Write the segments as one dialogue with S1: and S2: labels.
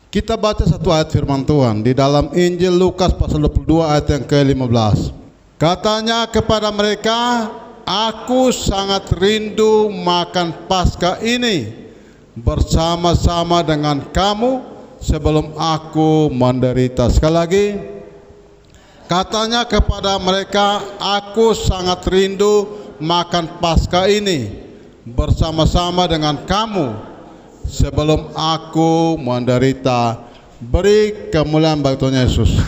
S1: Kita baca satu ayat firman Tuhan di dalam Injil Lukas pasal 22 ayat yang ke-15. Katanya kepada mereka, "Aku sangat rindu makan Paskah ini bersama-sama dengan kamu sebelum aku menderita." Sekali lagi, katanya kepada mereka, "Aku sangat rindu makan Paskah ini bersama-sama dengan kamu sebelum aku menderita." Beri kemuliaan bagi Tuhan Yesus.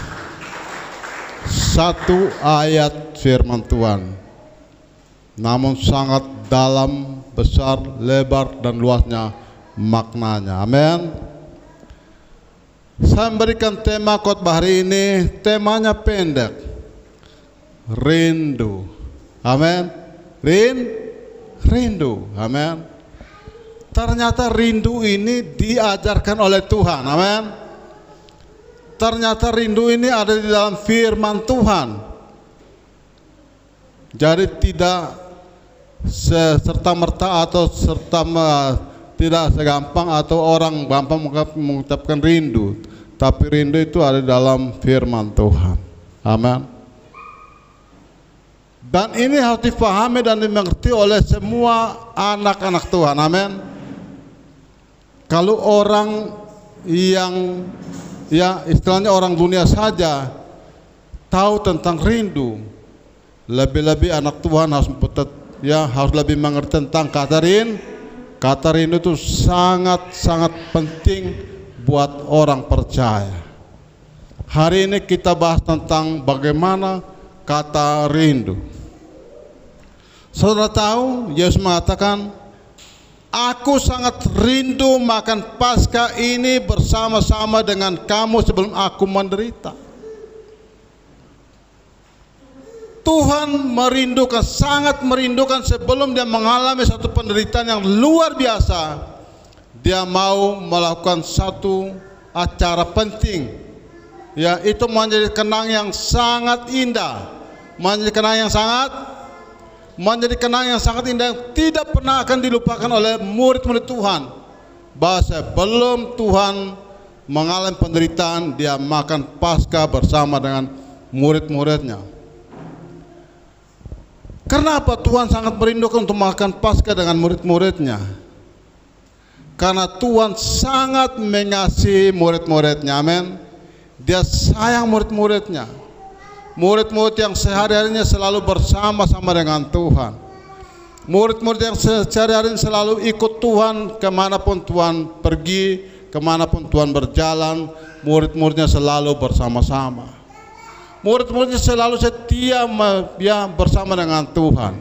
S1: Satu ayat firman Tuhan, namun sangat dalam, besar, lebar, dan luasnya maknanya. Amin. Saya memberikan tema khotbah hari ini, temanya pendek, rindu. Amin. Rindu. Amin. Ternyata rindu ini diajarkan oleh Tuhan. Amin. Ternyata rindu ini ada di dalam firman Tuhan. Jadi tidak serta-merta atau tidak segampang atau orang gampang mengucapkan rindu. Tapi rindu itu ada di dalam firman Tuhan. Amin. Dan ini harus dipahami dan dimengerti oleh semua anak-anak Tuhan. Amin. Kalau orang yang istilahnya orang dunia saja tahu tentang rindu, lebih-lebih anak Tuhan harus lebih mengerti tentang kata rindu. Kata rindu itu sangat-sangat penting buat orang percaya. Hari ini kita bahas tentang bagaimana kata rindu. Saudara tahu, Yesus mengatakan, "Aku sangat rindu makan Paskah ini bersama-sama dengan kamu sebelum aku menderita." Tuhan merindukan, sangat merindukan sebelum dia mengalami satu penderitaan yang luar biasa, dia mau melakukan satu acara penting, yaitu menjadi kenang yang sangat indah, menjadi kenang yang sangat indah yang tidak pernah akan dilupakan oleh murid-murid Tuhan. Bahwa sebelum Tuhan mengalami penderitaan, dia makan Paskah bersama dengan murid-muridnya. Kenapa Tuhan sangat merindukan untuk makan Paskah dengan murid-muridnya? Karena Tuhan sangat mengasihi murid-muridnya. Amin. Dia sayang murid-muridnya. Murid-murid yang sehari-harinya selalu bersama-sama dengan Tuhan. Murid-murid yang sehari-harinya selalu ikut Tuhan kemanapun Tuhan pergi, kemanapun Tuhan berjalan, murid-muridnya selalu bersama-sama. Murid-muridnya selalu setia bersama dengan Tuhan.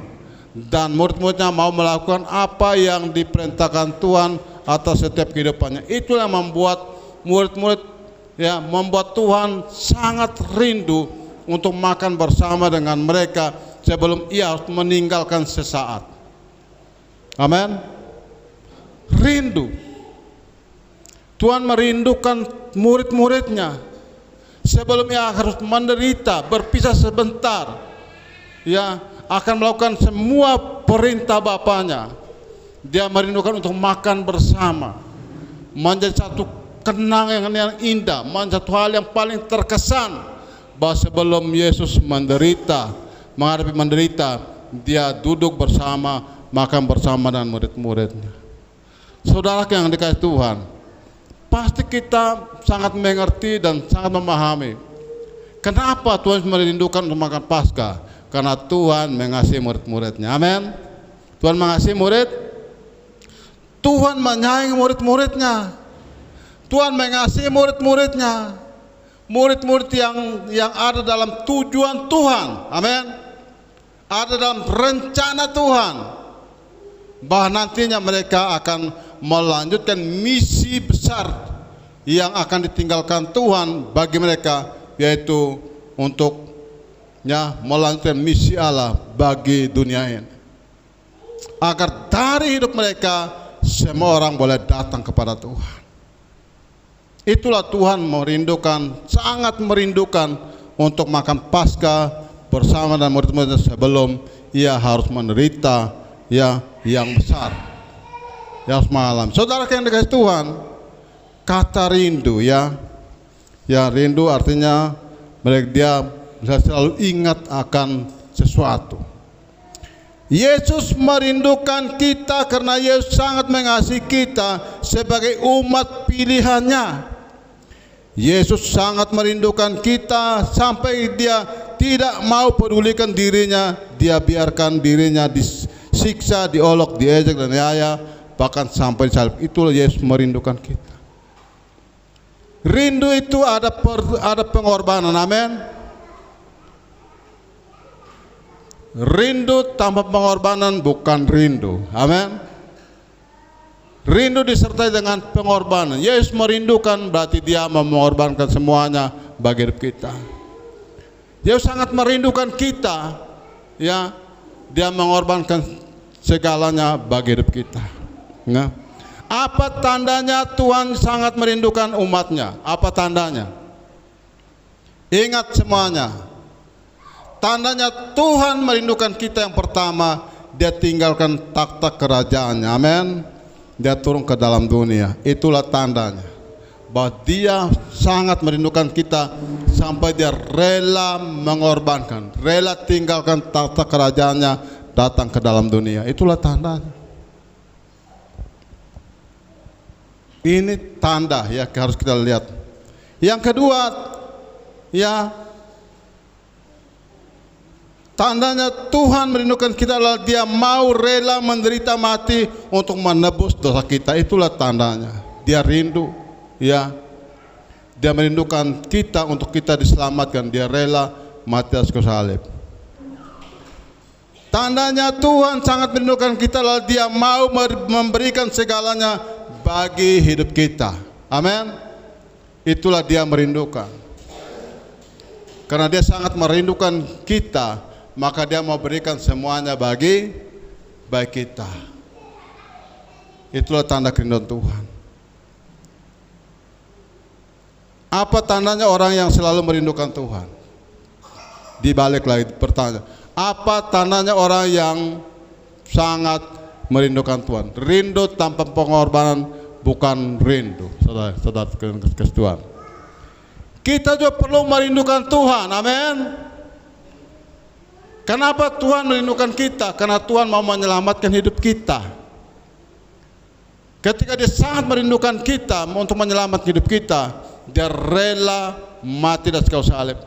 S1: Dan murid-muridnya mau melakukan apa yang diperintahkan Tuhan atas setiap kehidupannya. Itulah yang membuat murid-murid membuat Tuhan sangat rindu untuk makan bersama dengan mereka sebelum ia harus meninggalkan sesaat. Amin. Rindu. Tuhan merindukan murid-muridnya sebelum ia harus menderita, berpisah sebentar, akan melakukan semua perintah Bapaknya. Dia merindukan untuk makan bersama, menjadi satu kenangan yang indah, menjadi satu hal yang paling terkesan. Bahwa sebelum Yesus menghadapi menderita, dia duduk bersama, makan bersama dengan murid-muridnya. Saudara yang dikasihi Tuhan, pasti kita sangat mengerti dan sangat memahami kenapa Tuhan merindukan untuk makan Paskah. Karena Tuhan mengasihi murid-muridnya. Amin. Tuhan mengasihi murid, Tuhan menyayangi murid-muridnya, Tuhan mengasihi murid-muridnya. Murid-murid yang ada dalam tujuan Tuhan. Amin. Ada dalam rencana Tuhan, bahwa nantinya mereka akan melanjutkan misi besar yang akan ditinggalkan Tuhan bagi mereka, yaitu untuk melanjutkan misi Allah bagi dunia ini, agar dari hidup mereka semua orang boleh datang kepada Tuhan. Itulah Tuhan merindukan, sangat merindukan untuk makan Paskah bersama dan murid-muridnya sebelum ia harus menderita yang besar, yang semalam. Saudara yang dikasihi Tuhan, kata rindu ya. Ya, rindu artinya dia selalu ingat akan sesuatu. Yesus merindukan kita karena Yesus sangat mengasihi kita sebagai umat pilihannya. Yesus sangat merindukan kita sampai dia tidak mau pedulikan dirinya. Dia biarkan dirinya disiksa, diolok, diejek dan dianiaya, bahkan sampai salib. Itulah Yesus merindukan kita. Rindu itu ada pengorbanan, amin. Rindu tanpa pengorbanan bukan rindu, amin. Rindu disertai dengan pengorbanan. Yesus merindukan berarti dia mengorbankan semuanya bagi hidup kita. Yesus sangat merindukan kita, ya. Dia mengorbankan segalanya bagi hidup kita. Ya. Apa tandanya Tuhan sangat merindukan umatnya? Apa tandanya? Ingat semuanya. Tandanya Tuhan merindukan kita yang pertama, dia tinggalkan takhta kerajaannya, amin. Dia turun ke dalam dunia. Itulah tandanya bahwa dia sangat merindukan kita sampai dia rela mengorbankan, rela tinggalkan takhta kerajaannya, datang ke dalam dunia. Itulah tandanya. Ini tanda ya, harus kita lihat. Yang kedua, ya, tandanya Tuhan merindukan kita adalah dia mau rela menderita mati untuk menebus dosa kita. Itulah tandanya. Dia rindu, ya. Dia merindukan kita untuk kita diselamatkan. Dia rela mati atas kayu salib. Tandanya Tuhan sangat merindukan kita adalah dia mau memberikan segalanya bagi hidup kita. Amin. Itulah dia merindukan. Karena dia sangat merindukan kita, maka dia mau berikan semuanya bagi kita. Itulah tanda kerinduan Tuhan. Apa tandanya orang yang selalu merindukan Tuhan? Dibalik lagi pertanyaan. Apa tandanya orang yang sangat merindukan Tuhan? Rindu tanpa pengorbanan bukan rindu. Saudara kasih Tuhan. Kita juga perlu merindukan Tuhan. Amin. Kenapa Tuhan merindukan kita? Karena Tuhan mau menyelamatkan hidup kita. Ketika dia sangat merindukan kita untuk menyelamatkan hidup kita, dia rela mati di atas kayu salib.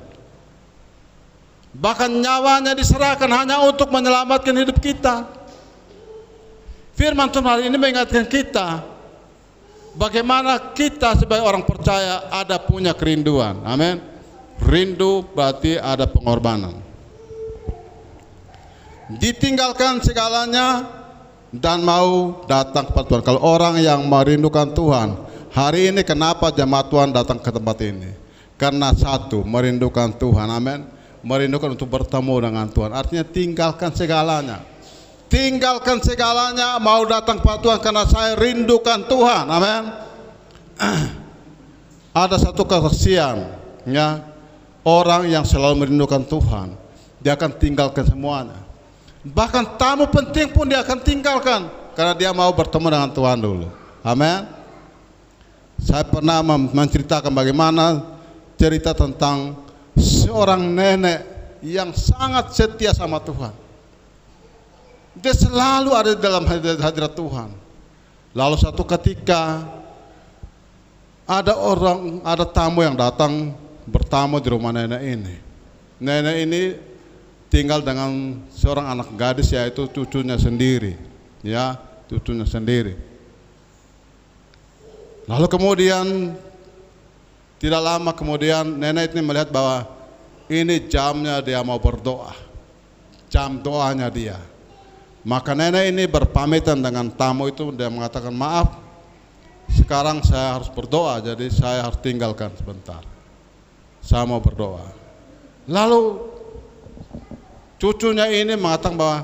S1: Bahkan nyawanya diserahkan hanya untuk menyelamatkan hidup kita. Firman Tuhan hari ini mengingatkan kita bagaimana kita sebagai orang percaya ada punya kerinduan. Amin. Rindu berarti ada pengorbanan. Ditinggalkan segalanya dan mau datang kepada Tuhan. Kalau orang yang merindukan Tuhan, hari ini kenapa jemaat Tuhan datang ke tempat ini? Karena satu, merindukan Tuhan, amin. Merindukan untuk bertemu dengan Tuhan. Artinya tinggalkan segalanya. Tinggalkan segalanya, mau datang kepada Tuhan karena saya rindukan Tuhan, amin. Ada satu kesaksian, ya, orang yang selalu merindukan Tuhan, dia akan tinggalkan semuanya. Bahkan tamu penting pun dia akan tinggalkan karena dia mau bertemu dengan Tuhan dulu. Amin. Saya pernah menceritakan bagaimana cerita tentang seorang nenek yang sangat setia sama Tuhan. Dia selalu ada di dalam hadirat Tuhan. Lalu satu ketika ada tamu yang datang bertamu di rumah nenek ini. Nenek ini tinggal dengan seorang anak gadis, yaitu cucunya sendiri, ya, cucunya sendiri. Lalu kemudian tidak lama kemudian nenek ini melihat bahwa ini jamnya dia mau berdoa, jam doanya dia. Maka nenek ini berpamitan dengan tamu itu, dia mengatakan, maaf, sekarang saya harus berdoa, jadi saya harus tinggalkan sebentar, saya mau berdoa. Lalu cucunya ini mengatakan bahwa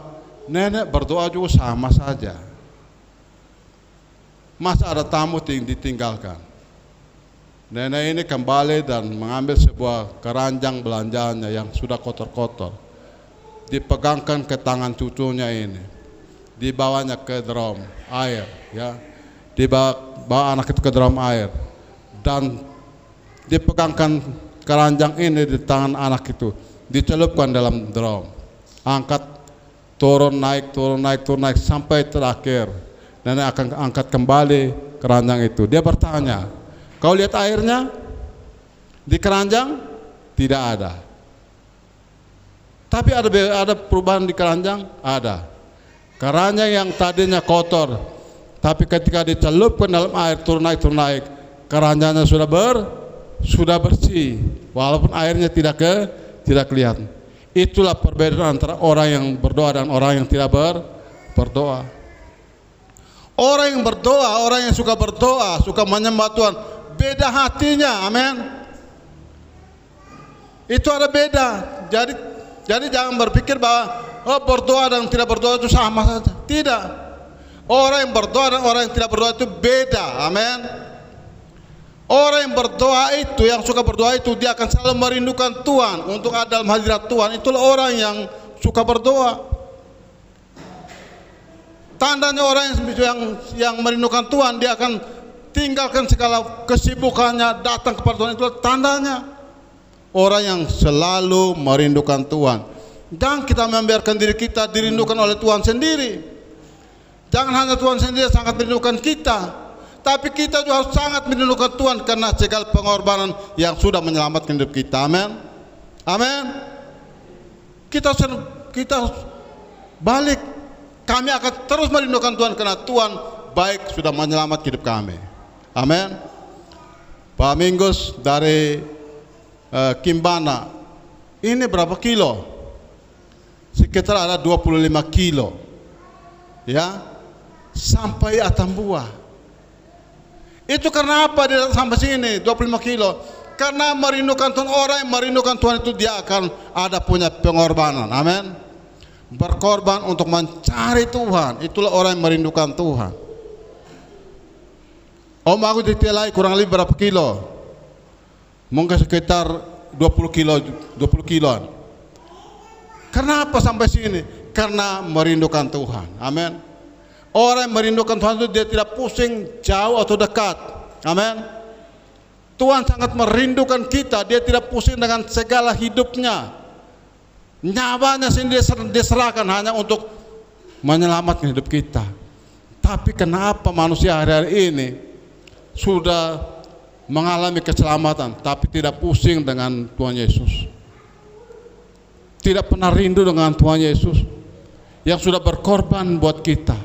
S1: nenek berdoa juga sama saja. Masa ada tamu ditinggalkan? Nenek ini kembali dan mengambil sebuah keranjang belanjaannya yang sudah kotor-kotor. Dipegangkan ke tangan cucunya ini. Dibawanya ke drum air, ya. Dibawa anak itu ke drum air. dan dipegangkan keranjang ini di tangan anak itu, dicelupkan dalam drum, angkat, turun naik sampai terakhir. Nenek akan angkat kembali keranjang itu. Dia bertanya, kau lihat airnya di keranjang? Tidak ada. Tapi ada perubahan di keranjang? Ada. Keranjang yang tadinya kotor, tapi ketika dicelupkan dalam air, turun naik, keranjangnya sudah bersih, walaupun airnya tidak kelihatan. Itulah perbedaan antara orang yang berdoa dan orang yang tidak berdoa. Orang yang berdoa, orang yang suka berdoa, suka menyembah Tuhan, beda hatinya, amin. Itu ada beda. Jadi jangan berpikir bahwa berdoa dan tidak berdoa itu sama saja. Tidak. Orang yang berdoa dan orang yang tidak berdoa itu beda, amin. Orang yang berdoa itu, yang suka berdoa itu, dia akan selalu merindukan Tuhan, untuk ada dalam hadirat Tuhan. Itulah orang yang suka berdoa. Tandanya orang yang merindukan Tuhan, dia akan tinggalkan segala kesibukannya, datang kepada Tuhan. Itulah tandanya orang yang selalu merindukan Tuhan. Jangan kita membiarkan diri kita dirindukan oleh Tuhan sendiri. Jangan hanya Tuhan sendiri sangat merindukan kita, tapi kita juga harus sangat merindukan Tuhan karena segala pengorbanan yang sudah menyelamatkan hidup kita. Amin. Amin. Kita harus balik. Kami akan terus merindukan Tuhan karena Tuhan baik, sudah menyelamatkan hidup kami. Amin. Pak Minggus dari Kimbana, ini berapa kilo? Sekitar ada 25 kilo, ya, sampai Atambua. Itu karena apa dia sampai sini 25 kilo? Karena merindukan Tuhan. Orang yang merindukan Tuhan itu dia akan ada punya pengorbanan. Amin. Berkorban untuk mencari Tuhan. Itulah orang yang merindukan Tuhan. Om aku ditelai kurang lebih berapa kilo? Mungkin sekitar 20 kiloan. Kenapa sampai sini? Karena merindukan Tuhan. Amin. Orang yang merindukan Tuhan itu dia tidak pusing jauh atau dekat. Amin. Tuhan sangat merindukan kita. Dia tidak pusing dengan segala hidupnya. Nyawanya sendiri diserahkan hanya untuk menyelamatkan hidup kita. Tapi kenapa manusia hari-hari ini sudah mengalami keselamatan tapi tidak pusing dengan Tuhan Yesus, tidak pernah rindu dengan Tuhan Yesus yang sudah berkorban buat kita.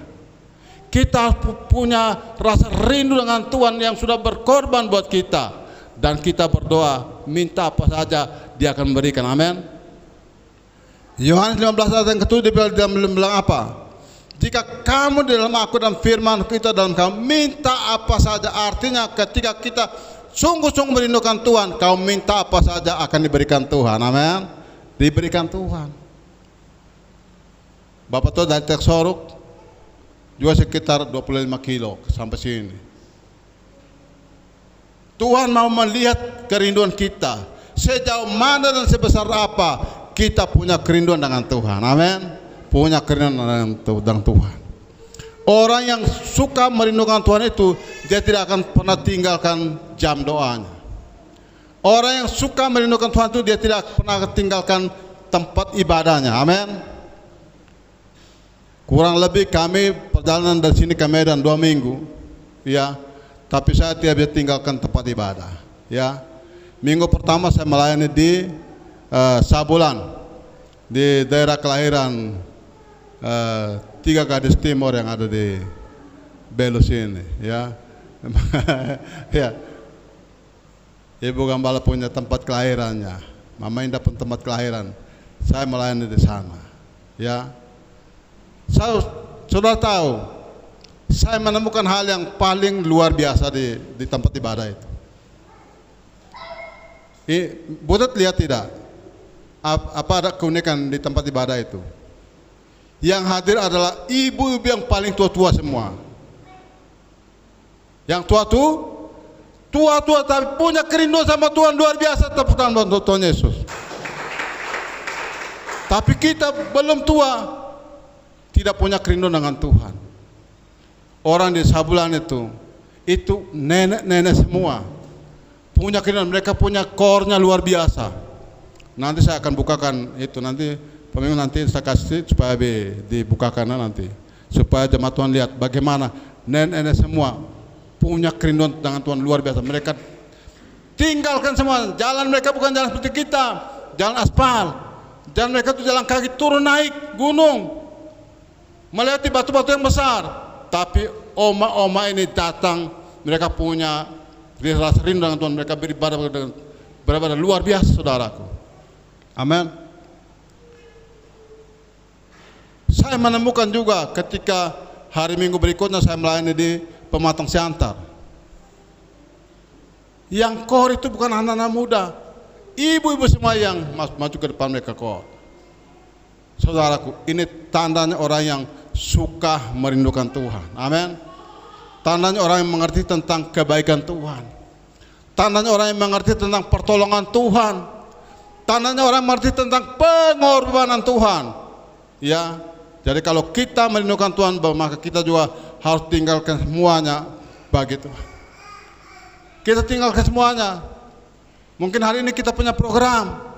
S1: Kita punya rasa rindu dengan Tuhan yang sudah berkorban buat kita, dan kita berdoa minta apa saja dia akan memberikan. Amin. Yohanes 15 ayat yang ke-7 dia bilang apa? Jika kamu di dalam aku dan firman kita dalam kamu, minta apa saja. Artinya ketika kita sungguh-sungguh merindukan Tuhan, kau minta apa saja akan diberikan Tuhan. Amin. Diberikan Tuhan. Bapak tuh dari Teksoruk juga sekitar 25 kilo sampai sini. Tuhan mau melihat kerinduan kita, sejauh mana dan sebesar apa kita punya kerinduan dengan Tuhan. Amin. Punya kerinduan dengan Tuhan. Orang yang suka merindukan Tuhan itu, dia tidak akan pernah tinggalkan jam doanya. Orang yang suka merindukan Tuhan itu, dia tidak pernah tinggalkan tempat ibadahnya. Amin. Kurang lebih kami perjalanan dari sini ke Medan 2 minggu, ya. Tapi saya tidak bisa tinggalkan tempat ibadah, ya. Minggu pertama saya melayani di Sabulan, di daerah kelahiran 3 gadis timur yang ada di Belus ini, ya. Ya. Ibu Gembala punya tempat kelahirannya, Mama Indah pun tempat kelahiran. Saya melayani di sana, ya. Sudah tahu, saya menemukan hal yang paling luar biasa di tempat ibadah itu. Buat lihat tidak? Apa ada keunikan di tempat ibadah itu? Yang hadir adalah ibu-ibu yang paling tua-tua semua. Yang tua-tua tapi punya kerinduan sama Tuhan luar biasa. Tepuk tangan buat Tuhan Yesus. Tapi kita belum tua, tidak punya kerinduan dengan Tuhan. Orang di Sabulan itu nenek-nenek semua, punya kerinduan, mereka punya core-nya luar biasa. Nanti saya akan bukakan itu, nanti peminggu nanti saya kasih supaya dibukakan nanti, supaya jemaat Tuhan lihat bagaimana nenek-nenek semua punya kerinduan dengan Tuhan luar biasa. Mereka tinggalkan semua, jalan mereka bukan jalan seperti kita, jalan aspal. Jalan mereka itu jalan kaki, turun naik gunung, melewati batu-batu yang besar. Tapi oma-oma ini datang, mereka punya rasa rindu dengan Tuhan, mereka beribadah luar biasa, saudaraku. Amin. Saya menemukan juga ketika hari Minggu berikutnya saya melayani di Pematang Siantar. Yang core itu bukan anak-anak muda, ibu-ibu semua yang maju ke depan mereka core. Saudaraku, ini tandanya orang yang suka merindukan Tuhan. Amin. Tandanya orang yang mengerti tentang kebaikan Tuhan. Tandanya orang yang mengerti tentang pertolongan Tuhan. Tandanya orang yang mengerti tentang pengorbanan Tuhan. Ya, jadi kalau kita merindukan Tuhan, maka kita juga harus tinggalkan semuanya bagi Tuhan. Kita tinggalkan semuanya. Mungkin hari ini kita punya program.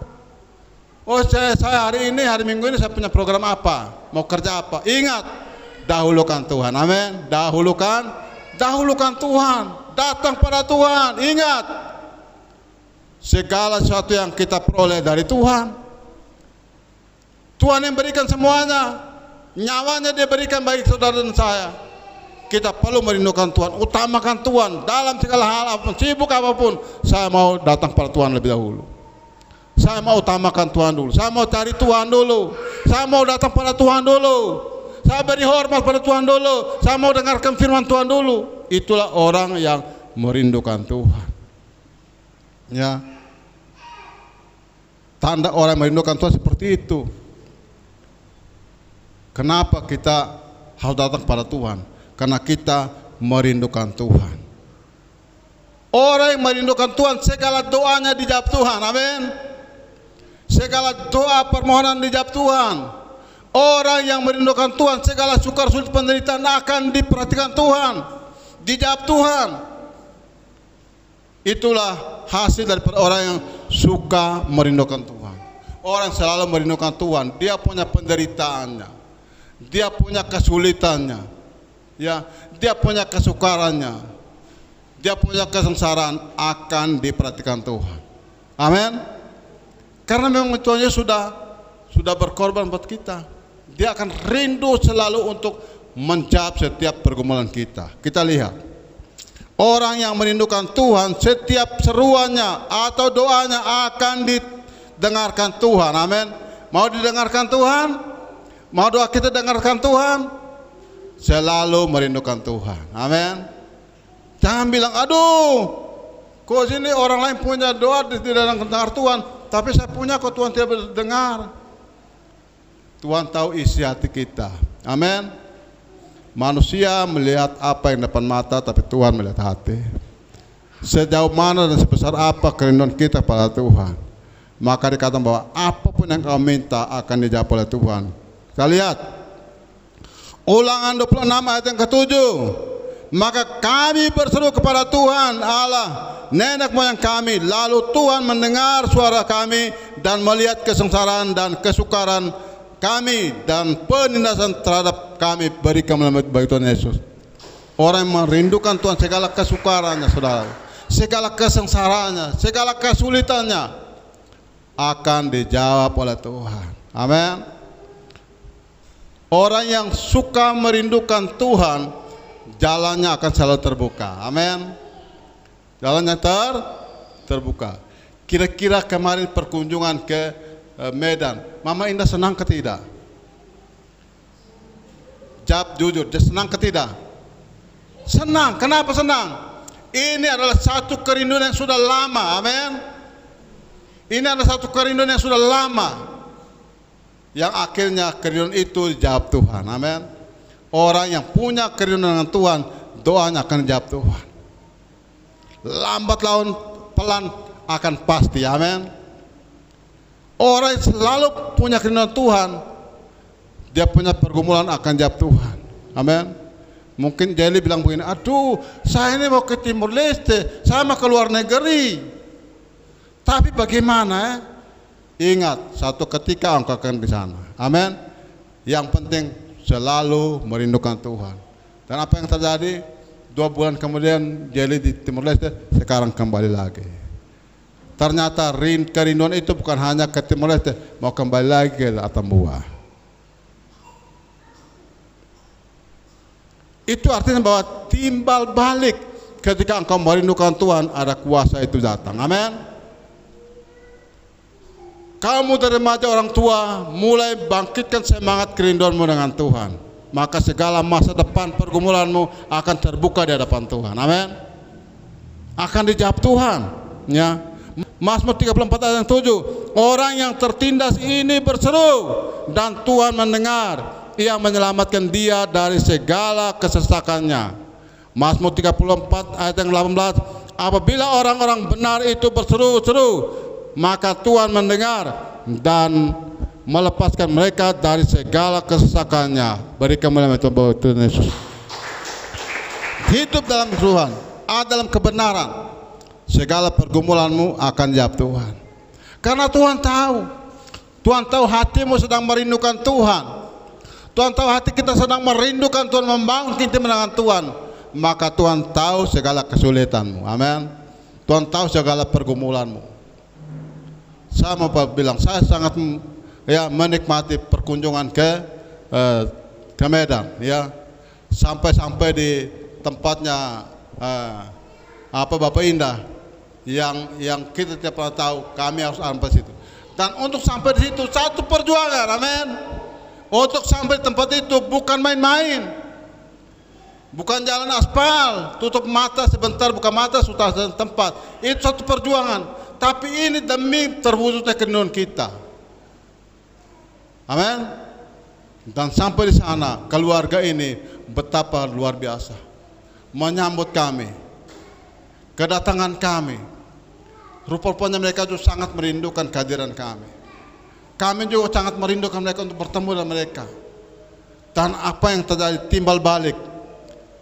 S1: Oh, saya hari ini, hari Minggu ini saya punya program apa? Mau kerja apa? Ingat, dahulukan Tuhan. Amin. Dahulukan Tuhan. Datang pada Tuhan. Ingat, segala sesuatu yang kita peroleh dari Tuhan, Tuhan yang berikan semuanya. Nyawanya Dia berikan bagi saudara dan saya. Kita perlu merindukan Tuhan, utamakan Tuhan dalam segala hal, apapun, sibuk apapun. Saya mau datang pada Tuhan lebih dahulu. Saya mau utamakan Tuhan dulu. Saya mau cari Tuhan dulu. Saya mau datang pada Tuhan dulu. Saya beri hormat pada Tuhan dulu. Saya mau dengarkan firman Tuhan dulu. Itulah orang yang merindukan Tuhan. Ya. Tanda orang yang merindukan Tuhan seperti itu. Kenapa kita harus datang pada Tuhan? Karena kita merindukan Tuhan. Orang yang merindukan Tuhan, segala doanya dijawab Tuhan. Amin. Segala doa permohonan dijawab Tuhan. Orang yang merindukan Tuhan, segala sukar sulit penderitaan akan diperhatikan Tuhan, dijawab Tuhan. Itulah hasil daripada orang yang suka merindukan Tuhan. Orang yang selalu merindukan Tuhan, dia punya penderitaannya, dia punya kesulitannya, ya, dia punya kesukarannya, dia punya kesengsaraan, akan diperhatikan Tuhan. Amin. Karena memang Tuhan Yesus sudah berkorban buat kita. Dia akan rindu selalu untuk menjawab setiap pergumulan kita. Kita lihat, orang yang merindukan Tuhan, setiap seruannya atau doanya akan didengarkan Tuhan. Amin. Mau didengarkan Tuhan? Mau doa kita dengarkan Tuhan? Selalu merindukan Tuhan. Amin. Jangan bilang, aduh, kok sini orang lain punya doa tidak dengar Tuhan, tapi saya punya kok Tuhan tidak berdengar. Tuhan tahu isi hati kita. Amin. Manusia melihat apa yang depan mata, tapi Tuhan melihat hati. Sejauh mana dan sebesar apa kerinduan kita pada Tuhan, maka dikatakan bahwa apapun yang kau minta akan dijawab oleh Tuhan. Kita lihat Ulangan 26 ayat yang ke-7. Maka kami berseru kepada Tuhan Allah nenek moyang kami, lalu Tuhan mendengar suara kami dan melihat kesengsaraan dan kesukaran kami dan penindasan terhadap kami, berikan menyelamat bagi Tuhan Yesus. Orang yang merindukan Tuhan, segala kesukarannya, saudara, segala kesengsaraannya, segala kesulitannya akan dijawab oleh Tuhan. Amin. Orang yang suka merindukan Tuhan, jalannya akan selalu terbuka. Amin. Jalannya terbuka. Kira-kira kemarin perkunjungan ke Medan, Mama Indah senang ke tidak? Jawab jujur, dia senang ke tidak? Senang. Kenapa senang? Ini adalah satu kerinduan yang sudah lama. Amin. Ini adalah satu kerinduan yang sudah lama, yang akhirnya kerinduan itu dijawab Tuhan. Amin. Orang yang punya kerinduan dengan Tuhan, doanya akan dijawab Tuhan. Lambat laun pelan akan pasti. Amin. Orang yang selalu punya kerinduan Tuhan, dia punya pergumulan akan jawab Tuhan. Amin. Mungkin Jelly bilang begini, aduh saya ini mau ke Timur Leste, saya mau ke luar negeri. Tapi bagaimana? Ingat, satu ketika engkau akan di sana. Amin. Yang penting selalu merindukan Tuhan. Dan apa yang terjadi? 2 bulan kemudian dia di Timur Leste, sekarang kembali lagi. Ternyata kerinduan itu bukan hanya ke Timur Leste, mau kembali lagi ke Atambua. Itu artinya bahwa timbal balik ketika engkau merindukan Tuhan, ada kuasa itu datang. Amin. Kamu dari remaja orang tua mulai bangkitkan semangat kerinduanmu dengan Tuhan, maka segala masa depan pergumulanmu akan terbuka di hadapan Tuhan. Amin. Akan dijawab Tuhan. Ya. Mazmur 34 ayat 7. Orang yang tertindas ini berseru dan Tuhan mendengar. Ia menyelamatkan dia dari segala kesesakannya. Mazmur 34 ayat yang 18. Apabila orang-orang benar itu berseru-seru, maka Tuhan mendengar dan melepaskan mereka dari segala kesesakannya. Beri kemuliaan Tuhan Yesus. Hidup dalam Tuhan, dalam kebenaran, segala pergumulanmu akan jawab Tuhan. Karena Tuhan tahu hatimu sedang merindukan Tuhan. Tuhan tahu hati kita sedang merindukan Tuhan, membangun intim dengan Tuhan. Maka Tuhan tahu segala kesulitanmu. Amin. Tuhan tahu segala pergumulanmu. Saya mau bilang, saya sangat menikmati perkunjungan ke Medan, ya. Sampai di tempatnya Bapak Indah yang kita tidak pernah tahu, kami harus sampai situ. Dan untuk sampai di situ satu perjuangan, amin. Untuk sampai di tempat itu bukan main-main, bukan jalan aspal, tutup mata sebentar, buka mata sudah di tempat. Itu satu perjuangan. Tapi ini demi terwujudnya kerinduan kita. Amin. Dan sampai di sana keluarga ini betapa luar biasa menyambut kami, kedatangan kami. Rupa-rupanya mereka juga sangat merindukan kehadiran kami. Kami juga sangat merindukan mereka untuk bertemu dengan mereka. Dan apa yang terjadi timbal balik.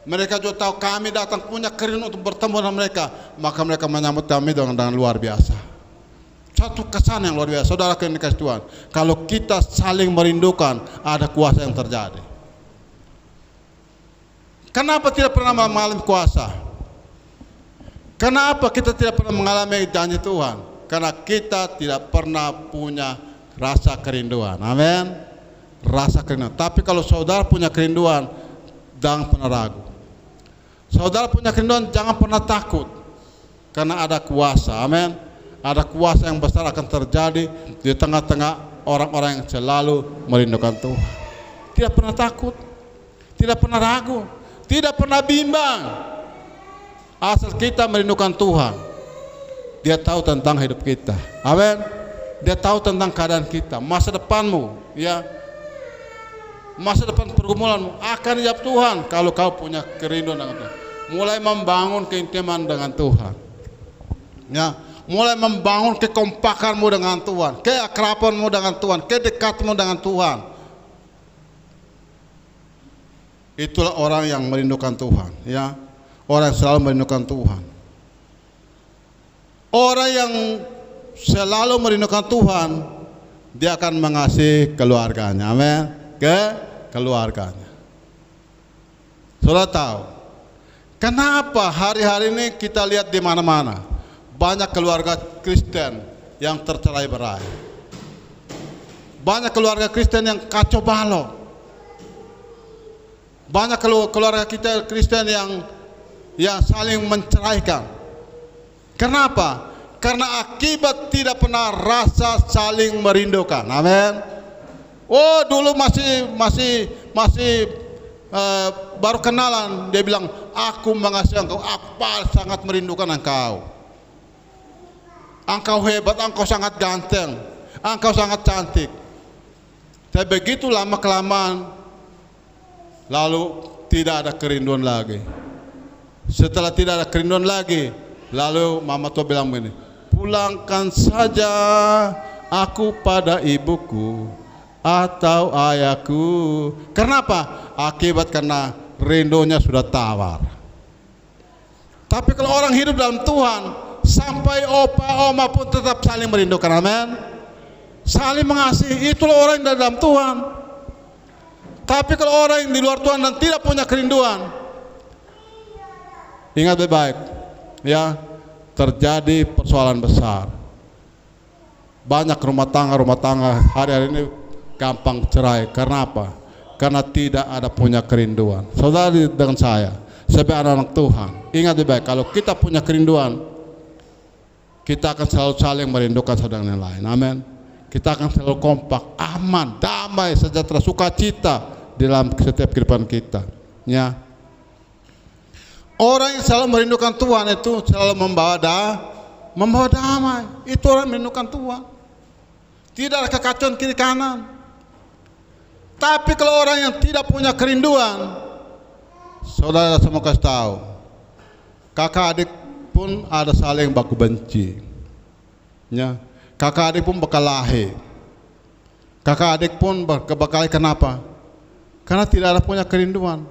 S1: Mereka juga tahu kami datang punya kerinduan untuk bertemu dengan mereka, maka mereka menyambut kami dengan luar biasa. Satu kesan yang luar biasa. Saudara yang dikasihi Tuhan, kalau kita saling merindukan, ada kuasa yang terjadi. Kenapa tidak pernah mengalami kuasa? Kenapa kita tidak pernah mengalami janji Tuhan? Karena kita tidak pernah punya rasa kerinduan. Amin. Rasa kerinduan. Tapi kalau saudara punya kerinduan, jangan pernah ragu. Saudara punya kerinduan, jangan pernah takut. Karena ada kuasa. Amin. Ada kuasa yang besar akan terjadi di tengah-tengah orang-orang yang selalu merindukan Tuhan. Tidak pernah takut, tidak pernah ragu, tidak pernah bimbang. Asal kita merindukan Tuhan, Dia tahu tentang hidup kita. Amin. Dia tahu tentang keadaan kita, masa depanmu, ya, masa depan pergumulanmu akan dijawab Tuhan kalau kau punya kerinduan dengan Tuhan. Mulai membangun keintiman dengan Tuhan, ya, mulai membangun kekompakanmu dengan Tuhan, keakrabanmu dengan Tuhan, kedekatmu dengan Tuhan. Itulah orang yang merindukan Tuhan, ya, orang yang selalu merindukan Tuhan. Orang yang selalu merindukan Tuhan, dia akan mengasihi keluarganya. Amin. Keluarganya. Saudara tahu kenapa hari-hari ini kita lihat di mana-mana banyak keluarga Kristen yang tercerai-berai, banyak keluarga Kristen yang kacau balau, banyak keluarga kita Kristen yang saling menceraikan. Kenapa? Karena akibat tidak pernah rasa saling merindukan. Amin. Oh, dulu masih baru kenalan, dia bilang, aku mengasihi engkau, aku sangat merindukan engkau. Engkau hebat, engkau sangat ganteng, engkau sangat cantik. Tapi begitu lama kelamaan, lalu tidak ada kerinduan lagi. Setelah tidak ada kerinduan lagi, lalu mama tua bilang begini, pulangkan saja aku pada ibuku atau ayahku. Kenapa? Akibat karena rindunya sudah tawar. Tapi kalau orang hidup dalam Tuhan, sampai opa oma pun tetap saling merindukan. Amin. Saling mengasihi, itulah orang yang dalam Tuhan. Tapi kalau orang yang di luar Tuhan dan tidak punya kerinduan, ingat baik-baik, ya, terjadi persoalan besar. Banyak rumah tangga hari-hari ini gampang cerai. Karena apa? Karena tidak ada punya kerinduan. Saudara dengan saya, sebagai anak Tuhan, ingat baik-baik, kalau kita punya kerinduan, kita akan selalu saling merindukan satu dengan yang lain. Amin. Kita akan selalu kompak, aman, damai, sejahtera, sukacita dalam setiap kehidupan kita. Ya. Orang yang selalu merindukan Tuhan itu selalu membawa damai. Itu orang yang merindukan Tuhan. Tidak ada kekacauan kiri kanan. Tapi kalau orang yang tidak punya kerinduan, saudara semua kasih tahu, kakak adik pun ada saling baku benci. Ya. Kakak adik pun berkelahi. Kakak adik pun berkelahi kenapa? Karena tidak ada punya kerinduan.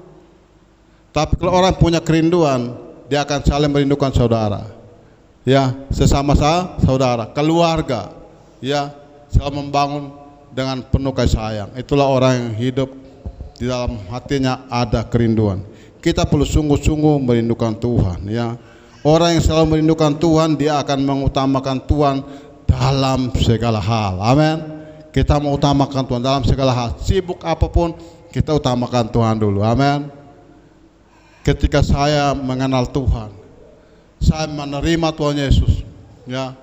S1: Tapi kalau orang punya kerinduan, dia akan saling merindukan saudara. Ya, sesama saudara, keluarga. Ya, selalu membangun dengan penuh kasih sayang. Itulah orang yang hidup di dalam hatinya ada kerinduan. Kita perlu sungguh-sungguh merindukan Tuhan. Ya, orang yang selalu merindukan Tuhan, dia akan mengutamakan Tuhan dalam segala hal. Amin. Kita mengutamakan Tuhan dalam segala hal. Sibuk apapun, kita utamakan Tuhan dulu. Amin. Ketika saya mengenal Tuhan, saya menerima Tuhan Yesus, ya,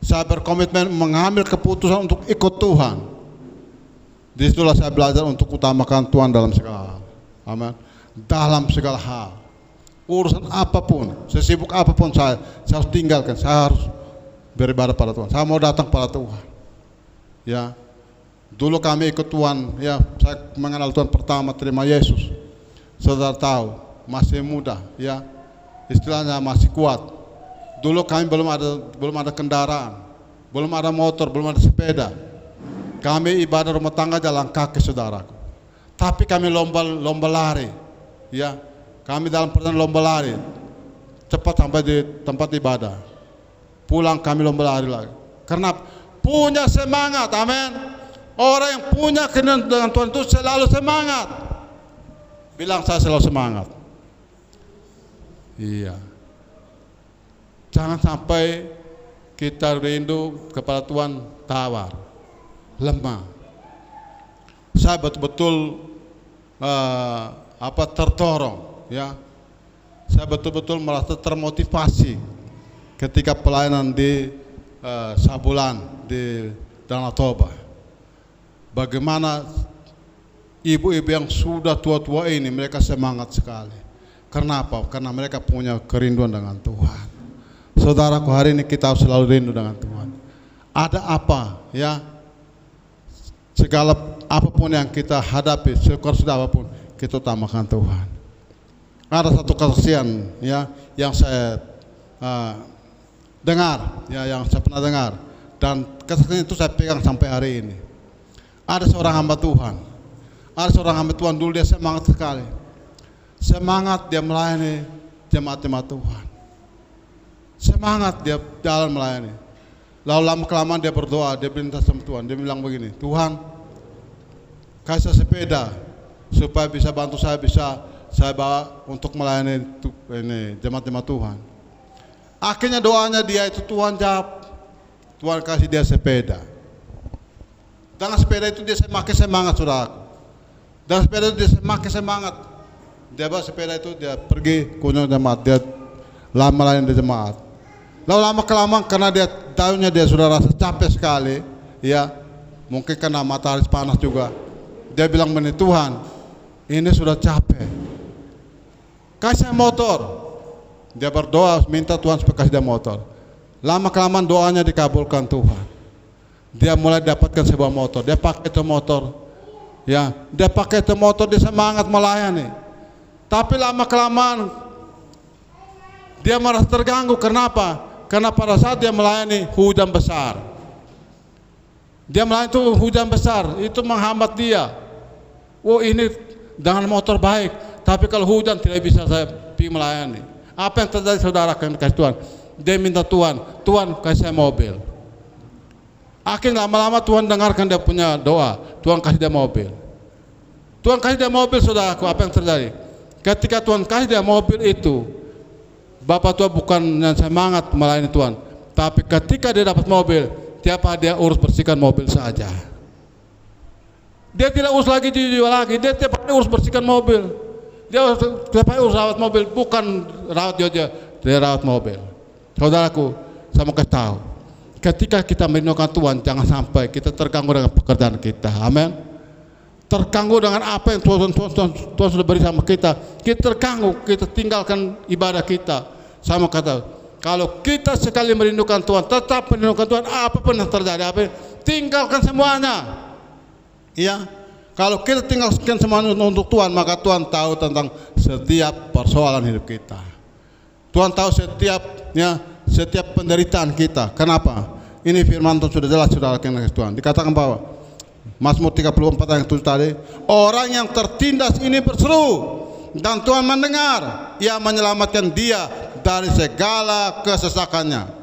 S1: saya berkomitmen mengambil keputusan untuk ikut Tuhan. Disitulah saya belajar untuk utamakan Tuhan dalam segala hal. Amin. Dalam segala hal, urusan apapun, sesibuk apapun saya harus tinggalkan. Saya harus beribadah pada Tuhan. Saya mau datang pada Tuhan. Ya, dulu kami ikut Tuhan. Ya, saya mengenal Tuhan pertama, terima Yesus. Saudara tahu, masih muda, ya, istilahnya masih kuat. Dulu kami belum ada kendaraan, belum ada motor, belum ada sepeda. Kami ibadah rumah tangga jalan kaki, saudaraku. Tapi kami lomba lari, ya. Kami dalam perjalanan lomba lari, cepat sampai di tempat ibadah. Pulang kami lomba lari lagi. Karena punya semangat, amin. Orang yang punya kerinduan dengan Tuhan itu selalu semangat. Bilang saya selalu semangat. Iya. Jangan sampai kita rindu kepada Tuhan tawar, lemah. Saya betul-betul terdorong, ya. Saya betul-betul merasa termotivasi ketika pelayanan di Sabulan di Danau Toba. Bagaimana ibu-ibu yang sudah tua-tua ini, mereka semangat sekali. Karena apa? Karena mereka punya kerinduan dengan Tuhan. Saudaraku, hari ini kita harus selalu rindu dengan Tuhan. Ada apa, ya, segala apapun yang kita hadapi, sudah apapun, kita utamakan Tuhan. Ada satu kesaksian, ya, yang saya dengar, ya, yang saya pernah dengar, dan kesaksian itu saya pegang sampai hari ini. Ada seorang hamba Tuhan. Ada seorang hamba Tuhan, dulu dia semangat sekali. Semangat dia melayani jemaat-jemaat Tuhan. Semangat dia jalan melayani. Lalu lama kelamaan dia berdoa, dia minta sama Tuhan. Dia bilang begini, Tuhan, kasih sepeda supaya bisa bantu saya bawa untuk melayani ini jemaat-jemaat Tuhan. Akhirnya doanya dia itu Tuhan jawab. Tuhan kasih dia sepeda. Dengan sepeda itu dia semakin semangat, saudara. Dengan sepeda itu dia semakin semangat. Dia bawa sepeda itu, dia pergi kunjung jemaat, dia lama lain di jemaat. Lalu lama kelamaan karena dia tahunya dia sudah rasa capek sekali, ya, mungkin karena matahari panas juga. Dia bilang begini, Tuhan, ini sudah capek, kasih motor. Dia berdoa minta Tuhan supaya kasih dia motor. Lama kelamaan doanya dikabulkan Tuhan. Dia mulai dapatkan sebuah motor. Dia pakai itu motor, ya, dia pakai itu motor, dia semangat melayani. Tapi lama kelamaan dia merasa terganggu. Kenapa? Karena pada saat dia melayani hujan besar. Dia melayani itu hujan besar, itu menghambat dia. Oh, ini dengan motor baik, tapi kalau hujan tidak bisa saya pergi melayani. Apa yang terjadi, saudara yang dikasih Tuhan? dia minta Tuhan, Tuhan kasih saya mobil. Akhirnya lama-lama Tuhan dengarkan dia punya doa, Tuhan kasih dia mobil. Tuhan kasih dia mobil, saudaraku, apa yang terjadi? Ketika Tuhan kasih dia mobil itu, Bapak tua bukan yang semangat melayani Tuhan, tapi ketika dia dapat mobil, tiap hari dia urus bersihkan mobil saja. Dia tidak urus lagi dijual lagi, dia tiap hari urus bersihkan mobil. Dia tiap hari urus rawat mobil, bukan rawat dia rawat mobil. Saudaraku, saya mau kasih tahu, ketika kita merindukan Tuhan, jangan sampai kita terganggu dengan pekerjaan kita. Amin. Terganggu dengan apa yang Tuhan sudah beri sama kita. Kita terganggu, kita tinggalkan ibadah kita. Saya mau kata, kalau kita sekali merindukan Tuhan, tetap merindukan Tuhan, apapun yang terjadi, tinggalkan semuanya. Iya, kalau kita tinggalkan semuanya untuk Tuhan, maka Tuhan tahu tentang setiap persoalan hidup kita. Tuhan tahu setiap penderitaan kita. Kenapa? Ini firman Tuhan sudah jelas, sudah Tuhan. Dikatakan bahwa Mazmur 34 ayat 7 tadi, orang yang tertindas ini berseru dan Tuhan mendengar, ia menyelamatkan dia dari segala kesesakannya.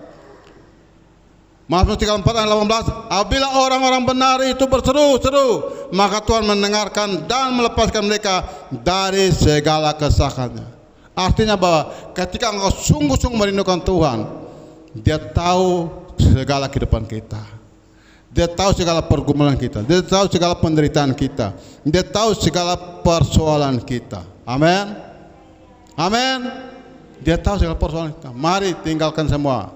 S1: Mazmur 34 ayat 18, apabila orang-orang benar itu berseru-seru, maka Tuhan mendengarkan dan melepaskan mereka dari segala kesesakannya. Artinya bahwa ketika engkau sungguh-sungguh merindukan Tuhan, dia tahu segala kehidupan kita, dia tahu segala pergumulan kita, dia tahu segala penderitaan kita, dia tahu segala persoalan kita. Amin, amin. Dia tahu segala persoalan kita. Mari tinggalkan semua.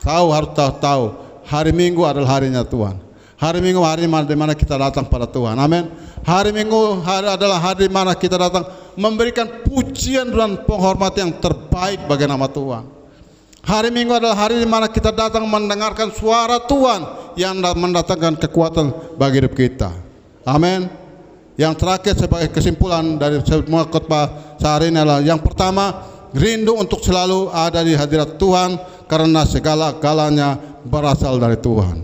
S1: Harus tahu hari Minggu adalah harinya Tuhan. Hari Minggu hari di mana kita datang pada Tuhan. Amin. Hari Minggu adalah hari di mana kita datang memberikan pujian dan penghormatan yang terbaik bagi nama Tuhan. Hari Minggu adalah hari di mana kita datang mendengarkan suara Tuhan yang mendatangkan kekuatan bagi hidup kita. Amin. Yang terakhir sebagai kesimpulan dari semua khotbah sehari ini adalah, yang pertama, rindu untuk selalu ada di hadirat Tuhan karena segala-galanya berasal dari Tuhan.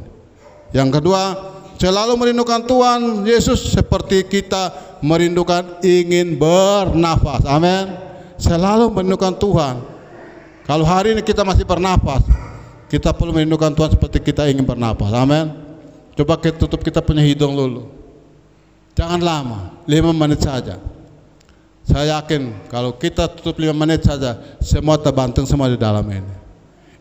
S1: Yang kedua, selalu merindukan Tuhan Yesus seperti kita merindukan ingin bernafas. Amin. Selalu merindukan Tuhan. Kalau hari ini kita masih bernafas, kita perlu merindukan Tuhan seperti kita ingin bernafas. Amin. Coba kita tutup kita punya hidung dulu. Jangan lama, 5 menit saja. Saya yakin kalau kita tutup 5 menit saja, semua terbanting semua di dalam ini.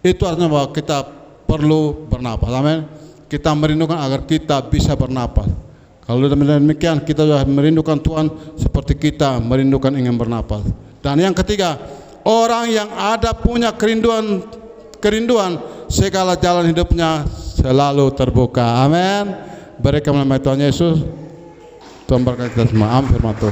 S1: Itu artinya bahwa kita perlu bernapas. Amin. Kita merindukan agar kita bisa bernapas. Kalau demikian, kita sudah merindukan Tuhan seperti kita merindukan ingin bernapas. Dan yang ketiga, orang yang ada punya kerinduan, segala jalan hidupnya selalu terbuka. Amin. Berkat nama Tuhan Yesus, Tuhan berkati kita semua. Amin. Firman Tuhan.